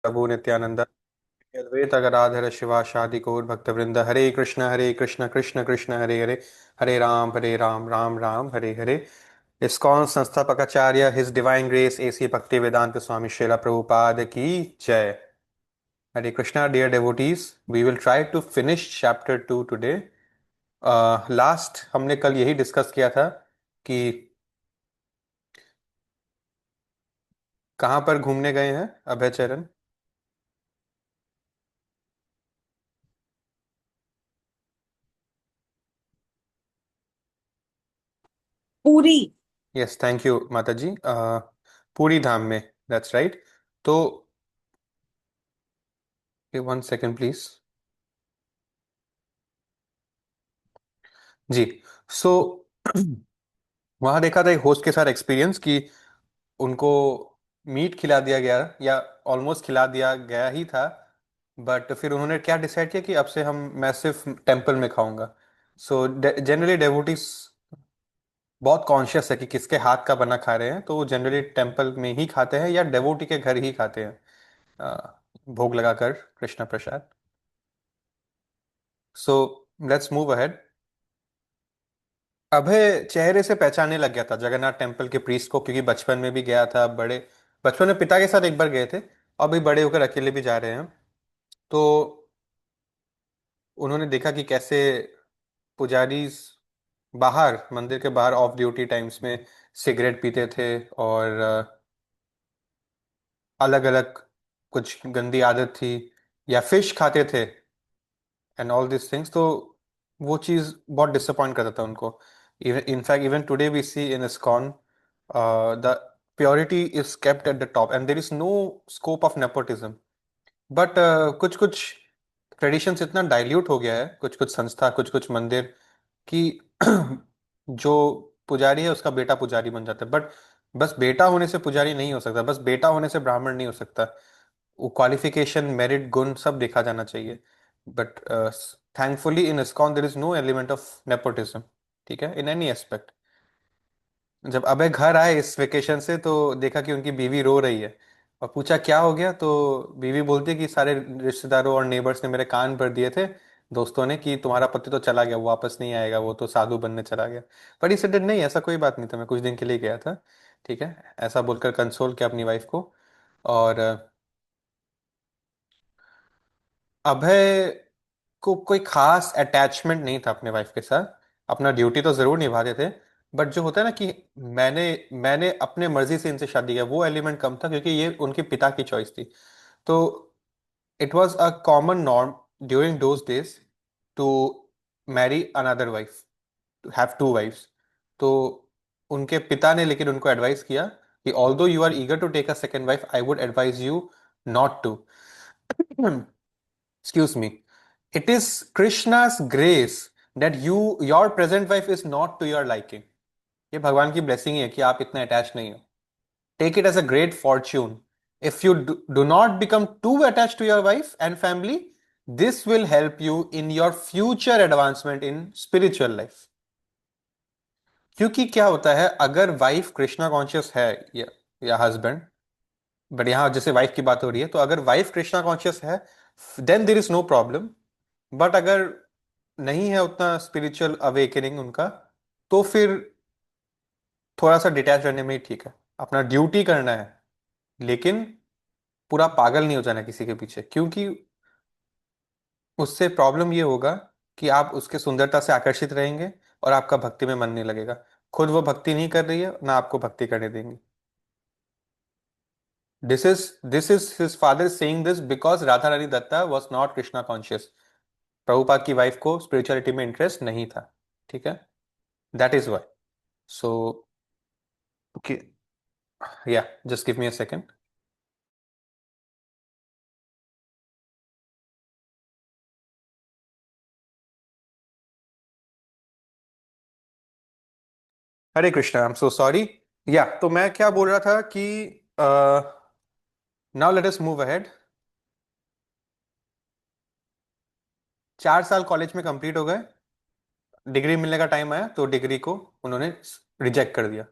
प्रभु नित्यानंद अद्वैत गदाधर शिवासादि गौर भक्तवृंद। हरे कृष्ण कृष्ण कृष्ण हरे हरे, हरे राम राम राम हरे हरे। इस्कॉन संस्थापकाचार्य His Divine Grace AC Bhaktivedanta Swami Srila Prabhupada की जय। Hare Krishna dear devotees, we will try to finish chapter 2 today. Last हमने कल यही डिस्कस किया था कि कहाँ पर घूमने गए हैं अभय चरण। पूरी। यस, थैंक यू माता जी। पूरी धाम में, दैट्स राइट। तो 1 सेकेंड प्लीज। जी। सो वहां देखा था एक होस्ट के साथ एक्सपीरियंस कि उनको मीट खिला दिया गया, या ऑलमोस्ट खिला दिया गया ही था। बट फिर उन्होंने क्या डिसाइड किया कि अब से हम मैं सिर्फ टेम्पल में खाऊंगा। सो जनरली डेवोटीज बहुत कॉन्शियस है कि किसके हाथ का बना खा रहे हैं, तो वो जनरली टेम्पल में ही खाते हैं या डेवोटी के घर ही खाते हैं, भोग लगाकर Krishna prasad. So let's move ahead. Abhay चेहरे से पहचानने लग गया था जगन्नाथ टेम्पल के प्रीस्ट को, क्योंकि बचपन में भी गया था। बड़े बचपन में पिता के साथ एक बार गए थे, अभी बड़े होकर अकेले भी जा रहे हैं। तो उन्होंने देखा कि कैसे पुजारी बाहर, मंदिर के बाहर ऑफ ड्यूटी टाइम्स में सिगरेट पीते थे, और अलग अलग कुछ गंदी आदत थी, या फिश खाते थे, एंड ऑल दिस थिंग्स। तो वो चीज़ बहुत डिसअपॉइंट करता था उनको। In fact even today we see in ISKCON the purity is kept at the top and there is no scope of nepotism. But कुछ कुछ ट्रेडिशंस इतना डाइल्यूट हो गया है, कुछ कुछ संस्था, कुछ कुछ मंदिर, कि जो पुजारी है उसका बेटा पुजारी बन जाता है। बट बस बेटा होने से पुजारी नहीं हो सकता, बस बेटा होने से ब्राह्मण नहीं हो सकता। वो क्वालिफिकेशन, मेरिट, गुण सब देखा जाना चाहिए। But thankfully in ISKCON there is no element of nepotism, ठीक है, इन एनी एस्पेक्ट। जब अबे घर आए इस वेकेशन से, तो देखा कि उनकी बीवी रो रही है, और पूछा क्या हो गया। तो बीवी बोलती है कि सारे रिश्तेदारों और नेबर्स ने मेरे कान भर दिए थे, दोस्तों ने, कि तुम्हारा पति तो चला गया, वो वापस नहीं आएगा, वो तो साधु बनने चला गया। पर इसे नहीं, ऐसा कोई बात नहीं था, मैं कुछ दिन के लिए गया था, ठीक है। ऐसा बोलकर कंसोल किया अपनी वाइफ को। और अभय को कोई खास अटैचमेंट नहीं था अपने वाइफ के साथ। अपना ड्यूटी तो जरूर निभाते थे, बट जो होता है ना कि मैंने मैंने अपने मर्जी से इनसे शादी किया, वो एलिमेंट कम था, क्योंकि ये उनके पिता की चॉइस थी। तो it was a common norm during those days to marry another wife, to have two wifes. तो उनके पिता ने लेकिन उनको एडवाइस किया कि although you are eager to take a second wife, I would advise you not to. Excuse me. It is Krishna's grace that your present wife is not to your liking. ये भगवान की blessing है कि आप इतने attach नहीं हो। Take it as a great fortune. If you do not become too attach to your wife and family, this will help you in your future advancement in spiritual life. क्योंकि क्या होता है, अगर वाइफ कृष्णा कॉन्शियस है, या husband, but यहाँ जैसे wife की बात हो रही है, तो अगर वाइफ कृष्णा कॉन्शियस है, then there is no problem. But अगर नहीं है उतना स्पिरिचुअल अवेकनिंग उनका, तो फिर थोड़ा सा डिटैच रहने में ही ठीक है। अपना ड्यूटी करना है, लेकिन पूरा पागल नहीं हो जाना किसी के पीछे, क्योंकि उससे प्रॉब्लम ये होगा कि आप उसके सुंदरता से आकर्षित रहेंगे, और आपका भक्ति में मन नहीं लगेगा। खुद वो भक्ति नहीं कर रही है ना, आपको भक्ति करने देंगे। This is his father saying this because Radha Rani Datta was not Krishna conscious. Prabhupada की वाइफ को स्पिरिचुअलिटी में इंटरेस्ट नहीं था, ठीक है। That is why. So okay, yeah just give me a second. Hare Krishna, I am so sorry. या तो मैं क्या बोल रहा था कि now let us move ahead. 4 साल कॉलेज में कंप्लीट हो गए, डिग्री मिलने का टाइम आया, तो डिग्री को उन्होंने रिजेक्ट कर दिया,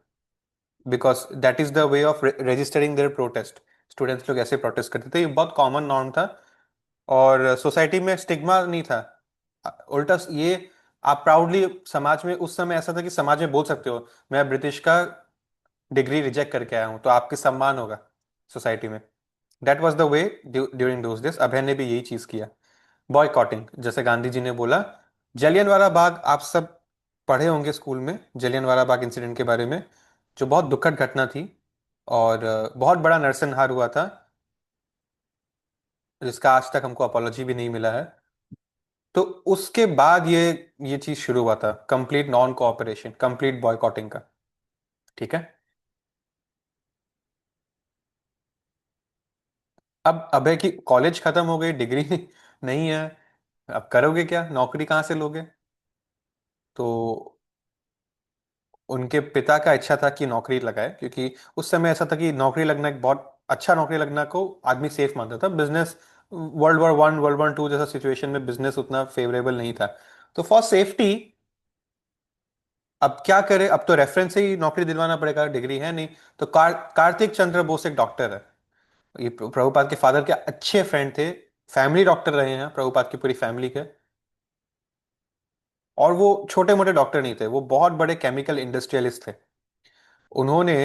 because that is the way of registering their protest. Students लोग ऐसे प्रोटेस्ट करते थे, ये बहुत कॉमन नॉर्म था। और सोसाइटी में स्टिग्मा नहीं था। उल्टा ये, आप प्राउडली समाज में, उस समय ऐसा था कि समाज में बोल सकते हो मैं ब्रिटिश का डिग्री रिजेक्ट करके आया हूं, तो आपके सम्मान होगा सोसाइटी में। That was the way during those days. Abhay ने भी यही चीज किया, बॉयकॉटिंग, जैसे गांधी जी ने बोला। जलियांवाला बाग, आप सब पढ़े होंगे स्कूल में जलियांवाला बाग इंसिडेंट के बारे में, जो बहुत दुखद घटना थी। और बहुत बड़ा नरसंहार हुआ था, जिसका आज तक हमको अपॉलॉजी भी नहीं मिला है। तो उसके बाद ये चीज शुरू हुआ था, complete non cooperation, complete boycotting का। ठीक है। अब अबे की कॉलेज खत्म हो गई, डिग्री नहीं है, अब करोगे क्या, नौकरी कहाँ से लोगे? तो उनके पिता का इच्छा था कि नौकरी लगाए, क्योंकि उस समय ऐसा था कि नौकरी लगना एक बहुत अच्छा, नौकरी लगना को आदमी सेफ मानता था। Business, world war 1 world war 2 जैसा सिचुएशन में बिजनेस उतना फेवरेबल नहीं था। तो फॉर सेफ्टी, अब क्या करे, अब तो रेफरेंस से ही नौकरी दिलवाना पड़ेगा, डिग्री है नहीं। तो कार्तिक चंद्र बोस एक डॉक्टर है, ये प्रभुपाद के फादर के अच्छे फ्रेंड थे, फैमिली डॉक्टर रहे हैं प्रभुपाद की पूरी फैमिली के। और वो छोटे मोटे डॉक्टर नहीं थे, वो बहुत बड़े केमिकल इंडस्ट्रियलिस्ट थे। उन्होंने,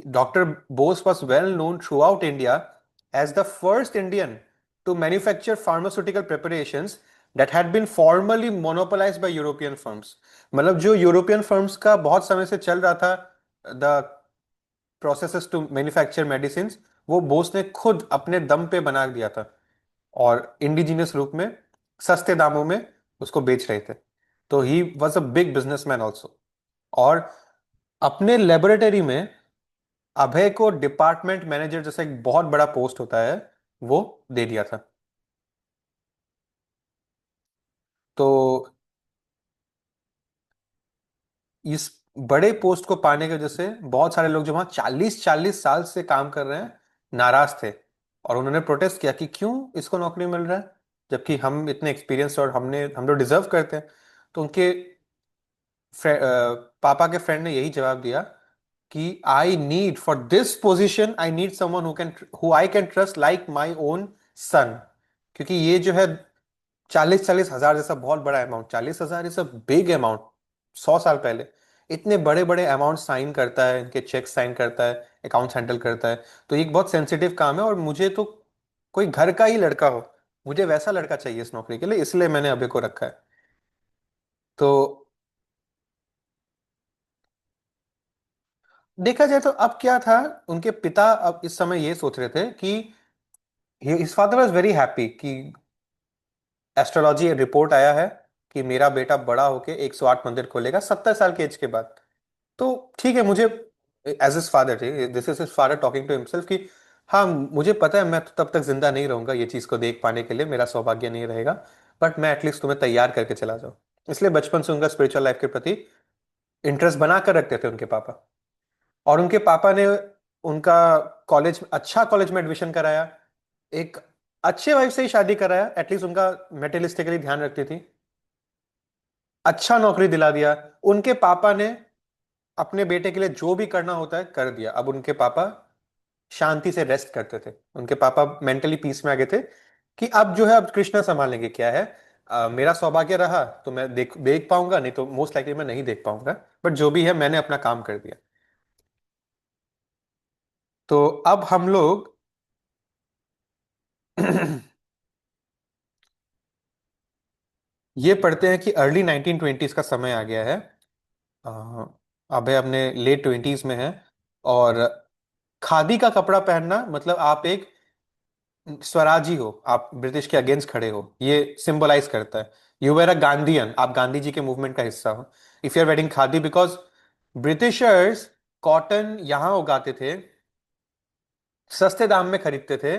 Dr. Bose was well known throughout India as the first Indian to manufacture pharmaceutical preparations that had been formerly monopolized by European firms. मतलब जो यूरोपियन फर्म्स का बहुत समय से चल रहा था, the processes to manufacture medicine, वो बोस ने खुद अपने दम पे बना दिया था, और इंडिजिनियस रूप में सस्ते दामों में उसको बेच रहे थे। तो he was a big businessman also. और अपने लेबोरेटरी में अभय को डिपार्टमेंट मैनेजर जैसा एक बहुत बड़ा पोस्ट होता है, वो दे दिया था। तो इस बड़े पोस्ट को पाने की वजह से बहुत सारे लोग जो वहां 40-40 साल से काम कर रहे हैं, नाराज थे। और उन्होंने प्रोटेस्ट किया कि क्यों इसको नौकरी मिल रहा है, जबकि हम इतने एक्सपीरियंस और हम लोग डिजर्व करते हैं। तो उनके पापा के फ्रेंड ने यही जवाब दिया कि I need for this position, I need someone who I can trust like my own son. क्योंकि ये जो है 40-40 हजार जैसा बहुत बड़ा अमाउंट, 40 हजार इज अ बिग अमाउंट। 100 साल पहले इतने बड़े बड़े अमाउंट साइन करता है, इनके चेक साइन करता है, अकाउंट्स हैंडल करता है। तो ये एक बहुत सेंसिटिव काम है, और मुझे तो कोई घर का ही लड़का हो, मुझे वैसा लड़का चाहिए इस नौकरी के लिए, इसलिए मैंने अभय को रखा है। तो देखा जाए तो अब क्या था, उनके पिता अब इस समय ये सोच रहे थे कि his father was very happy कि एस्ट्रोलॉजी रिपोर्ट आया है कि मेरा बेटा बड़ा होके 108 मंदिर खोलेगा 70 साल के एज के बाद। तो ठीक है, मुझे as his father, this is his father talking to himself कि हाँ, मुझे पता है मैं तो तब तक जिंदा नहीं रहूंगा ये चीज को देख पाने के लिए, मेरा सौभाग्य नहीं रहेगा, बट मैं एटलीस्ट तुम्हें तैयार करके चला जाऊं। इसलिए बचपन से उनका स्पिरिचुअल लाइफ के प्रति इंटरेस्ट बना कर रखते थे उनके पापा। और उनके पापा ने उनका अच्छा कॉलेज में एडमिशन कराया, एक अच्छे वाइफ से ही शादी कराया, एटलीस्ट उनका मेटेरियलिस्टिकली ध्यान रखती थी, अच्छा नौकरी दिला दिया। उनके पापा ने अपने बेटे के लिए जो भी करना होता है कर दिया। अब उनके पापा शांति से रेस्ट करते थे, उनके पापा मेंटली पीस में आ गए थे कि अब जो है, अब कृष्णा संभालेंगे, क्या है, मेरा सौभाग्य रहा तो मैं देख देख पाऊंगा, नहीं तो मोस्ट लाइकली मैं नहीं देख पाऊंगा, बट जो भी है मैंने अपना काम कर दिया। तो अब हम लोग ये पढ़ते हैं कि अर्ली 1920s का समय आ गया है। अ, अभय अपने लेट 20s में है, और खादी का कपड़ा पहनना मतलब आप एक स्वराजी हो, आप ब्रिटिश के अगेंस्ट खड़े हो, ये सिंबलाइज करता है। यू वेर अ गांधीयन, आप गांधी जी के मूवमेंट का हिस्सा हो if you are wearing khadi, because britishers cotton यहां उगाते थे, सस्ते दाम में खरीदते थे,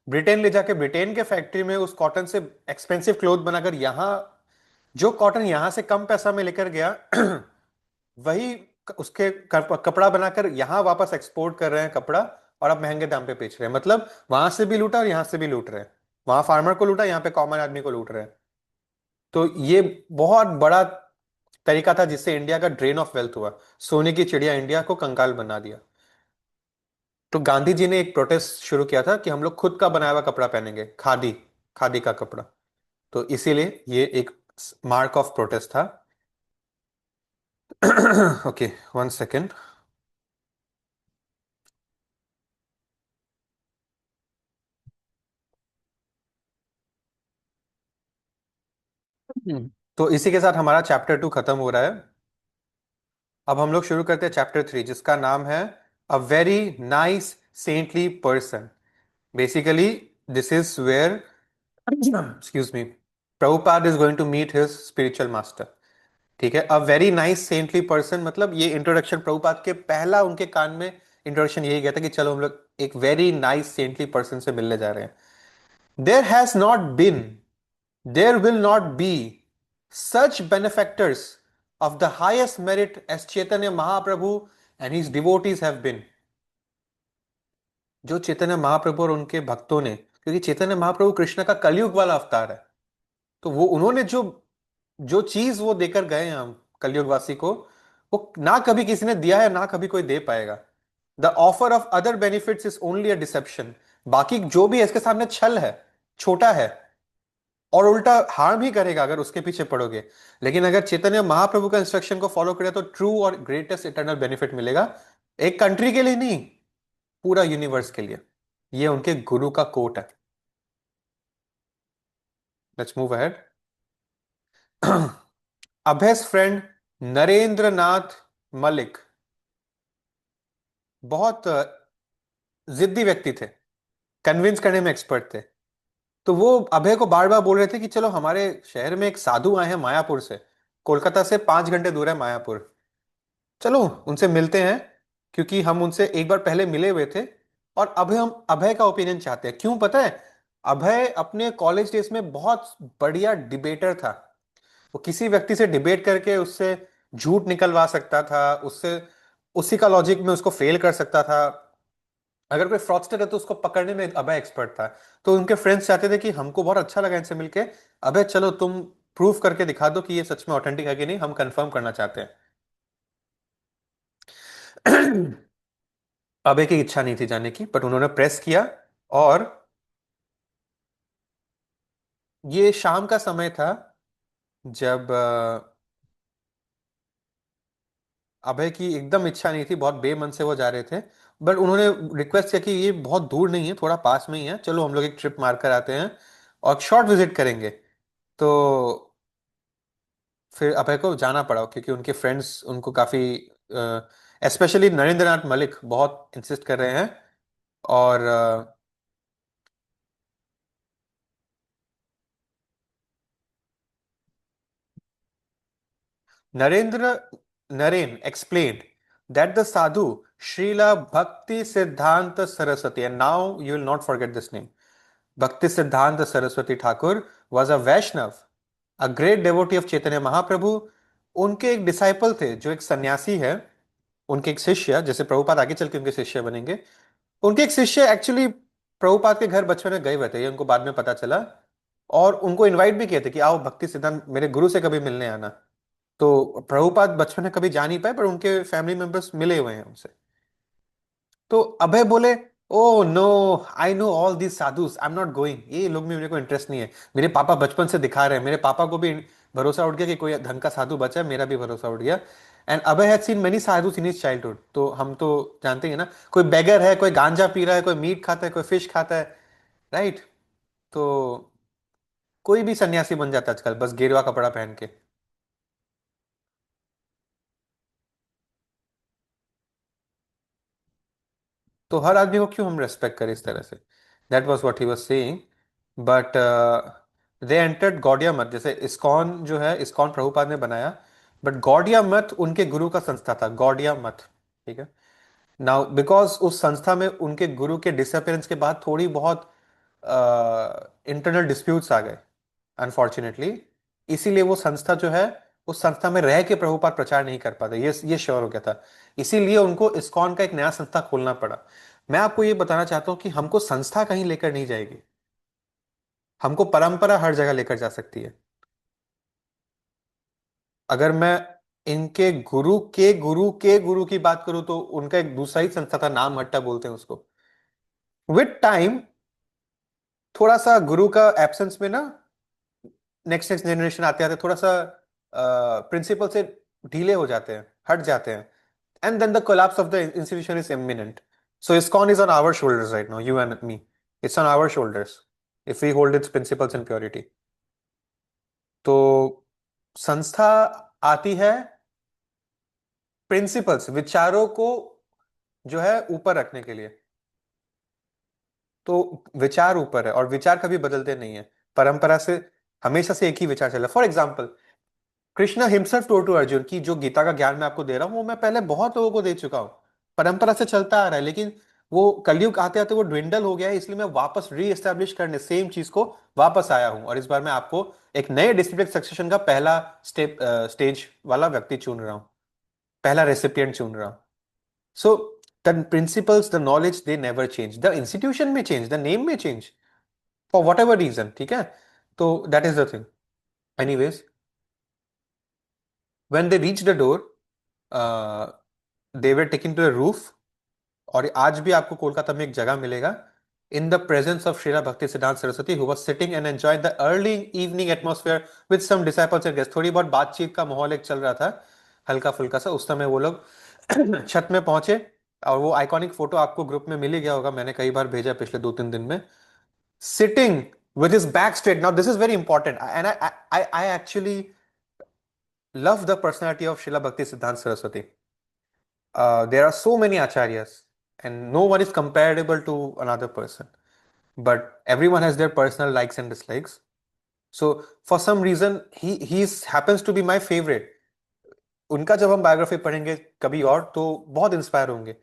ब्रिटेन ले जाके ब्रिटेन के फैक्ट्री में उस कॉटन से एक्सपेंसिव क्लोथ बनाकर यहाँ, जो कॉटन यहां से कम पैसा में लेकर गया वही उसके कपड़ा बनाकर यहाँ वापस एक्सपोर्ट कर रहे हैं कपड़ा, और अब महंगे दाम पे बेच रहे हैं। मतलब वहां से भी लूटा और यहाँ से भी लूट रहे हैं, वहां फार्मर को लूटा, यहाँ पे कॉमन आदमी को लूट रहे हैं। तो ये बहुत बड़ा तरीका था जिससे इंडिया का ड्रेन ऑफ वेल्थ हुआ, सोने की चिड़िया इंडिया को कंगाल बना दिया। तो गांधी जी ने एक प्रोटेस्ट शुरू किया था कि हम लोग खुद का बनाया हुआ कपड़ा पहनेंगे, खादी, खादी का कपड़ा। तो इसीलिए ये एक मार्क ऑफ प्रोटेस्ट था। Okay, 1 second. तो इसी के साथ हमारा चैप्टर 2 खत्म हो रहा है। अब हम लोग शुरू करते हैं चैप्टर 3, जिसका नाम है a very nice saintly person. Basically this is where, excuse me, Prabhupada is going to meet his spiritual master. ठीक है, a very nice saintly person, मतलब ये इंट्रोडक्शन प्रभुपाद के पहला उनके कान में इंट्रोडक्शन यही गया था कि चलो हम लोग एक वेरी नाइस सेंटली पर्सन से मिलने जा रहे हैं। There has not been, there will not be such benefactors of the highest merit as Chaitanya Mahaprabhu and his devotees have been। जो चैतन्य महाप्रभु और उनके भक्तों ने, क्योंकि चैतन्य महाप्रभु कृष्ण का कलयुग वाला अवतार है, तो वो उन्होंने जो जो चीज वो देकर गए हैं हम कलयुग वासी को, वो ना कभी किसी ने दिया है, ना कभी कोई दे पाएगा। The offer of other benefits is only a deception. बाकी जो भी है इसके सामने छल है, छोटा है, और उल्टा हार्म ही करेगा अगर उसके पीछे पड़ोगे। लेकिन अगर चैतन्य महाप्रभु का इंस्ट्रक्शन को फॉलो करें तो ट्रू और ग्रेटेस्ट इटर्नल बेनिफिट मिलेगा। एक कंट्री के लिए नहीं, पूरा यूनिवर्स के लिए। ये उनके गुरु का कोट है। Let's move ahead. Abhay's friend Narendra Nath Mallik बहुत जिद्दी व्यक्ति थे, कन्विंस करने में एक्सपर्ट थे। तो वो अभय को बार बार बोल रहे थे कि चलो हमारे शहर में एक साधु आए हैं मायापुर से, कोलकाता से 5 घंटे दूर है मायापुर, चलो उनसे मिलते हैं, क्योंकि हम उनसे एक बार पहले मिले हुए थे। और अभय, हम अभय का ओपिनियन चाहते हैं। क्यों पता है? अभय अपने कॉलेज डेज में बहुत बढ़िया डिबेटर था। वो किसी व्यक्ति से डिबेट करके उससे झूठ निकलवा सकता था, उससे उसी का लॉजिक में उसको फेल कर सकता था। अगर कोई फ्रॉडस्टर है तो उसको पकड़ने में अभय एक्सपर्ट था। तो उनके फ्रेंड्स चाहते थे कि हमको बहुत अच्छा लगा इनसे मिलके, अभय चलो तुम प्रूफ करके दिखा दो कि ये सच में ऑथेंटिक है कि नहीं, हम कंफर्म करना चाहते हैं। अबे की इच्छा नहीं थी जाने की, बट उन्होंने प्रेस किया। और ये शाम का समय था जब अभय की एकदम इच्छा नहीं थी, बहुत बेमन से वो जा रहे थे। बट उन्होंने रिक्वेस्ट किया कि ये बहुत दूर नहीं है, थोड़ा पास में ही है, चलो हम लोग एक ट्रिप मार कर आते हैं और शॉर्ट विजिट करेंगे। तो फिर अभय को जाना पड़ा, क्योंकि उनके फ्रेंड्स उनको काफी, स्पेशली नरेंद्र नाथ मलिक बहुत इंसिस्ट कर रहे हैं। और Narendra Naren explained that the sadhu Srila Bhakti Siddhanta Saraswati, and now you will not forget this name, Bhakti Siddhanta Saraswati Thakur was a Vaishnav, a great devotee of Chaitanya Mahaprabhu। उनके एक disciple थे जो एक सन्यासी है, उनके एक शिष्य, जैसे प्रभुपाद आगे चल के उनके शिष्य बनेंगे। उनके एक शिष्य एक्चुअली प्रभुपाद के घर बचपन में गए हुए थे, ये उनको बाद में पता चला। और उनको इनवाइट भी किए थे कि आओ भक्ति सिद्धांत मेरे गुरु से कभी मिलने आना। तो प्रभुपाद बचपन में कभी जा नहीं पाए, पर उनके फैमिली मेंबर्स मिले हुए हैं उनसे। तो अभय बोले, oh no, I know all these sadhus, I am not going, ये लोग में मेरे को इंटरेस्ट नहीं है। मेरे पापा बचपन से दिखा रहे हैं, मेरे पापा को भी भरोसा उठ गया कि कोई ढंग का साधु बचा है, मेरा भी भरोसा उठ गया। And Abhay had seen many sadhus in his childhood. तो हम तो जानते ही हैं ना, कोई बेगर है, कोई गांजा पी रहा है, कोई मीट खाता है, कोई फिश खाता है, राइट? तो कोई भी सन्यासी बन जाता है आजकल बस गेरुआ कपड़ा पहन के। तो हर आदमी को क्यों हम रेस्पेक्ट करें इस तरह से? That was what he was saying. But they entered Gaudiya मत। जैसे इस्कॉन जो है, इस्कॉन प्रभुपाद ने बनाया, बट गौड़िया मत उनके गुरु का संस्था था, गौड़िया मत। ठीक है। नाउ बिकॉज उस संस्था में उनके गुरु के डिसअपियरेंस के बाद थोड़ी बहुत इंटरनल डिस्प्यूट्स आ गए, अनफॉर्चुनेटली। इसीलिए वो संस्था जो है, उस संस्था में रह के प्रभुपाद प्रचार नहीं कर पाते, ये श्योर हो गया था। इसीलिए उनको इस्कॉन का एक नया संस्था खोलना पड़ा। मैं आपको ये बताना चाहता हूँ कि हमको संस्था कहीं लेकर नहीं जाएगी, हमको परंपरा हर जगह लेकर जा सकती है। अगर मैं इनके गुरु के गुरु के गुरु की बात करूं तो उनका एक दूसरा ही संस्था था, नाम हट्टा बोलते हैं उसको। विद टाइम थोड़ा सा गुरु का एब्सेंस में ना, नेक्स्ट नेक्स्ट जनरेशन आते आते थोड़ा सा प्रिंसिपल से ढीले हो जाते हैं, हट जाते हैं, and then the collapse of the institution is imminent. So ISKCON is on our shoulders right now, you and me, it's on our shoulders if we hold its principles in purity. तो संस्था आती है principles, विचारों को जो है ऊपर रखने के लिए। तो विचार ऊपर है और विचार कभी बदलते नहीं है, परंपरा से हमेशा से एक ही विचार चला। For example, Krishna himself told to Arjun की जो गीता का ज्ञान मैं आपको दे रहा हूं वो मैं पहले बहुत लोगों को दे चुका हूं, परंपरा से चलता आ रहा है, लेकिन वो कलयुग आते आते वो ड्विंडल हो गया है, इसलिए मैं वापस री एस्टेब्लिश करने सेम चीज को वापस आया हूं, और इस बार मैं आपको एक नए डिस्ट्रिक्ट सक्सेशन का पहला स्टेज वाला व्यक्ति चुन रहा हूं, पहला रेसिपिएंट चुन रहा हूं। So the principles, the knowledge, they never change, the institution may change, the name may change, for whatever reason, ठीक है। तो that is the thing. Anyways, when they reach the door, they were taken to the roof. और आज भी आपको कोलकाता में एक जगह मिलेगा, in the presence of Shrila Bhakti Siddhanta Saraswati, who was sitting and enjoy the early evening atmosphere with some disciples and guest. थोड़ी बहुत बातचीत का माहौल एक चल रहा था, हल्का फुल्का सा, उस समय वो लोग छत में पहुंचे। और वो आइकॉनिक फोटो आपको ग्रुप में मिल ही गया होगा, मैंने कई बार भेजा पिछले 2-3 दिन में। Sitting with his back straight. Now, this is very important, and I actually love the personality of Srila Bhakti Siddhanta Saraswati. There are so many acharyas, and no one is comparable to another person. But everyone has their personal likes and dislikes. So, for some reason, he happens to be my favorite. उनका जब हम biography पढ़ेंगे कभी और तो बहुत inspire होंगे।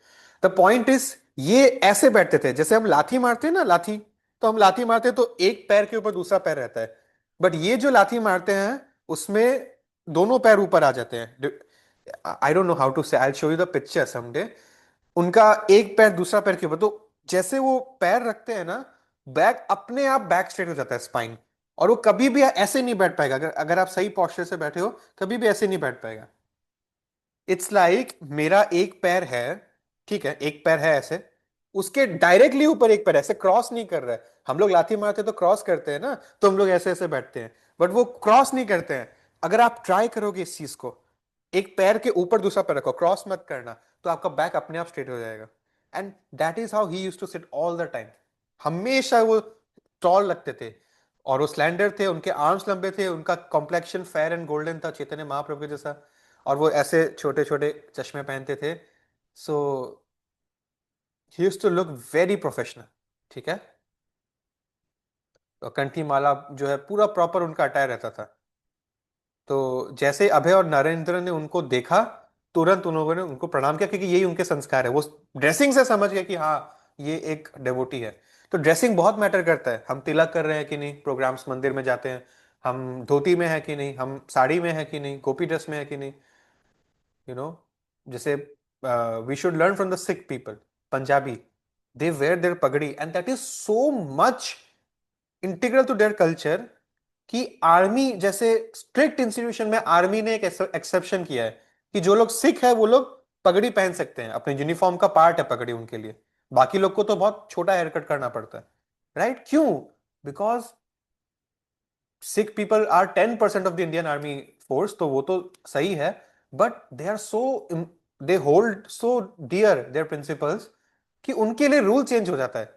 The point is, ये ऐसे बैठते थे जैसे हम लाठी मारते हैं ना, लाठी, तो हम लाठी मारते हैं तो एक पैर के ऊपर दूसरा पैर रहता है, बट ये जो लाठी मारते हैं उसमें दोनों पैर ऊपर आ जाते हैं। I don't know how to say, I show you the picture someday. उनका एक पैर दूसरा पैर के ऊपर, तो जैसे वो पैर रखते हैं ना, बैक अपने आप बैक स्ट्रेट हो जाता है, स्पाइन। और वो कभी भी ऐसे नहीं बैठ पाएगा, अगर अगर आप सही पोस्चर से बैठे हो कभी भी ऐसे नहीं बैठ पाएगा। इट्स लाइक मेरा एक पैर है, ठीक है, एक पैर है ऐसे, उसके डायरेक्टली ऊपर एक पैर ऐसे क्रॉस नहीं कर रहा है। हम लोग लाथी मारते तो क्रॉस करते हैं ना, तो हम लोग ऐसे ऐसे बैठते हैं, बट वो क्रॉस नहीं करते हैं। अगर आप ट्राई करोगे इस चीज को, एक पैर के ऊपर दूसरा पैर रखो, क्रॉस मत करना, तो आपका बैक अपने आप स्ट्रेट हो जाएगा। And that is how he used to sit all the time. हमेशा वो टॉल लगते थे, और वो स्लैंडर थे, उनके आर्म्स लंबे थे, उनका कॉम्प्लेक्शन फेयर एंड गोल्डन था, चैतन्य महाप्रभु के जैसा। और वो ऐसे छोटे छोटे चश्मे पहनते थे। So he used to look very professional, ठीक है। और कंठी माला जो है पूरा प्रॉपर उनका अटायर रहता था। तो जैसे अभय और नरेंद्र ने उनको देखा, तुरंत उन्होंने उनको प्रणाम किया, क्योंकि यही उनके संस्कार है। वो ड्रेसिंग से समझ गए कि हाँ, ये एक डेवोटी है। तो ड्रेसिंग बहुत मैटर करता है, हम तिलक कर रहे हैं कि नहीं, प्रोग्राम्स मंदिर में जाते हैं, हम धोती में है कि नहीं, हम साड़ी में है कि नहीं, गोपी ड्रेस में है कि नहीं, यू नो। जैसे we should learn from the Sikh people, Punjabi, they wear their pagdi, and that is so much integral to their culture, कि आर्मी जैसे स्ट्रिक्ट इंस्टीट्यूशन में आर्मी ने एक एक्सेप्शन किया है कि जो लोग सिख है वो लोग पगड़ी पहन सकते हैं, अपने यूनिफॉर्म का पार्ट है पगड़ी उनके लिए। बाकी लोग को तो बहुत छोटा हेयर कट करना पड़ता है, राइट? क्यों? Because Sikh people are 10% of the Indian army force, तो वो तो सही है, but they are so, they hold so dear their principles, कि उनके लिए रूल चेंज हो जाता है,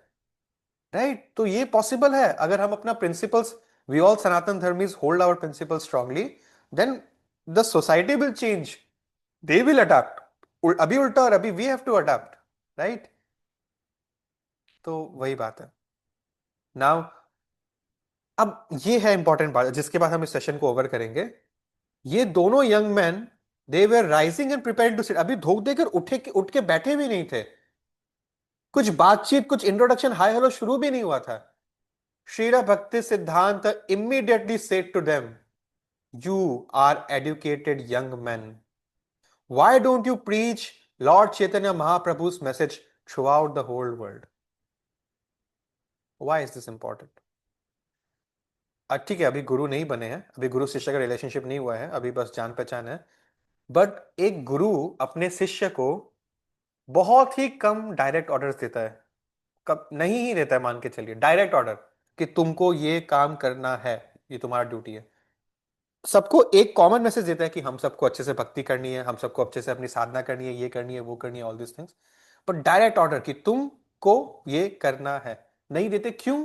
राइट? तो ये पॉसिबल है अगर हम अपना principles, we all Sanatan Dharmis hold our principles strongly, then the society will change, they will adapt. अभी उल्टा, और अभी we have to adapt, right? तो वही बात है। नाउ, अब ये है इंपॉर्टेंट बात जिसके बाद हम इस सेशन को ओवर करेंगे। ये दोनों young man, they were rising and preparing to sit, अभी धूप देकर उठ के बैठे भी नहीं थे, कुछ बातचीत, कुछ इंट्रोडक्शन, हाय हेलो शुरू भी नहीं हुआ था। श्रीला भक्ति सिद्धांत immediately said to them, you are educated young men, why don't you preach Lord Chaitanya Mahaprabhu's message throughout the whole world? Why is this important? ठीक है, अभी गुरु नहीं बने हैं, अभी गुरु शिष्य का रिलेशनशिप नहीं हुआ है, अभी बस जान पहचान है, बट एक गुरु अपने शिष्य को बहुत ही कम डायरेक्ट ऑर्डर्स देता है, कब नहीं ही देता है, मान के चलिए डायरेक्ट ऑर्डर कि तुमको ये काम करना है, ये तुम्हारा ड्यूटी है। सबको एक कॉमन मैसेज देता है कि हम सबको अच्छे से भक्ति करनी है, हम सबको अच्छे से अपनी साधना करनी है, ये करनी है, वो करनी है, all this things. But direct order कि तुमको ये करना है नहीं देते। क्यों?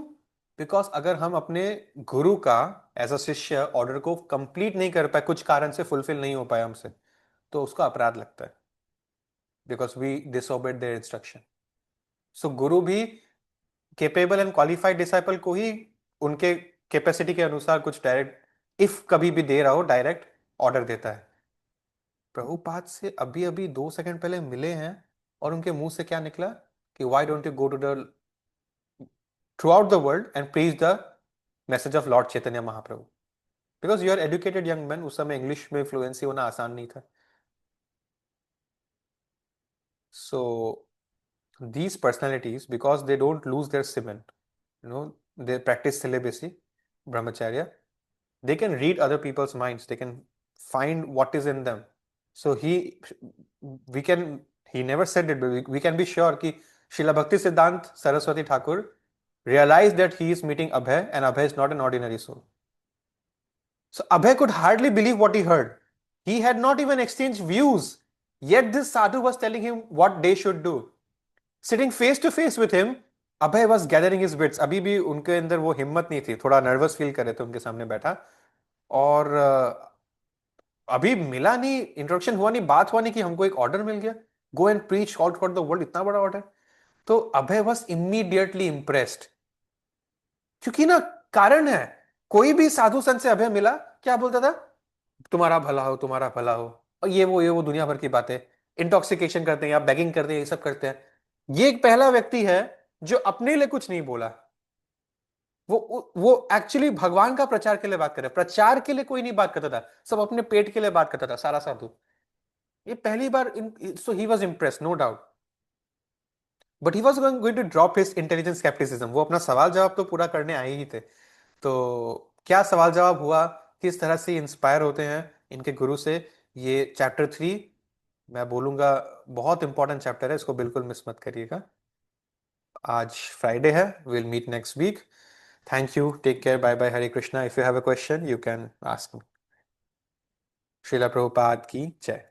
बिकॉज अगर हम अपने गुरु का एज अ शिष्य ऑर्डर को कंप्लीट नहीं कर पाए, कुछ कारण से फुलफिल नहीं हो पाया हमसे, तो उसको अपराध लगता है, बिकॉज वी डिसओबेड देयर इंस्ट्रक्शन। सो गुरु भी केपेबल एंड क्वालिफाइड डिसाइपल को ही उनके कैपेसिटी के अनुसार कुछ डायरेक्ट, इफ कभी भी दे रहा हो, डायरेक्ट ऑर्डर देता है। प्रभुपाद से अभी अभी 2 सेकंड पहले मिले हैं और उनके मुंह से क्या निकला कि why don't you go to the throughout the world and preach the message of lord Chaitanya Mahaprabhu. Because you are educated young man, उस समय इंग्लिश में फ्लुएंसी होना आसान नहीं था। So these personalities, because they don't lose their semen, they practice celibacy, brahmacharya, they can read other people's minds, they can find what is in them. So we can, he never said it, but we can be sure कि Srila Bhakti Siddhant Saraswati Thakur realized that he is meeting Abhay and Abhay is not an ordinary soul. So Abhay could hardly believe what he heard. He had not even exchanged views, yet this sadhu was telling him what they should do. Sitting face to face with him, Abhay was gathering his bits. अभी भी उनके अंदर वो हिम्मत नहीं थी, थोड़ा nervous feel कर रहे थे उनके सामने बैठा। और अभी मिला नहीं, इंट्रोडक्शन हुआ नहीं, बात हुआ नहीं कि हमको एक ऑर्डर मिल गया, go and preach all for the world, इतना बड़ा ऑर्डर। तो अभय वॉज इमीडिएटली इंप्रेस्ड। क्योंकि ना, कारण है, कोई भी साधु संत से अभय मिला, क्या बोलता था? तुम्हारा भला हो, तुम्हारा भला हो, और ये वो दुनिया भर की बातें, इंटॉक्सिकेशन करते हैं या बैगिंग करते हैं, ये सब करते हैं। ये एक पहला व्यक्ति है जो अपने लिए कुछ नहीं बोला। वो एक्चुअली भगवान का प्रचार के लिए बात कर रहा है, प्रचार के लिए कोई नहीं बात करता था, सब अपने पेट के लिए बात करता था सारा साधु। ये पहली बार so he was impress, no doubt. But he was going to drop his intelligence scepticism. वो अपना सवाल जवाब तो पूरा करने आए ही थे। तो क्या सवाल जवाब हुआ, किस तरह से इंस्पायर होते हैं इनके गुरु से, ये चैप्टर 3 मैं बोलूंगा, बहुत इंपॉर्टेंट चैप्टर है, इसको बिल्कुल मिस मत करिएगा। आज फ्राइडे है, will meet next week. Thank you, take care, bye bye, Hare Krishna. If you have a question you can ask me. Shrila Prabhupada की जय।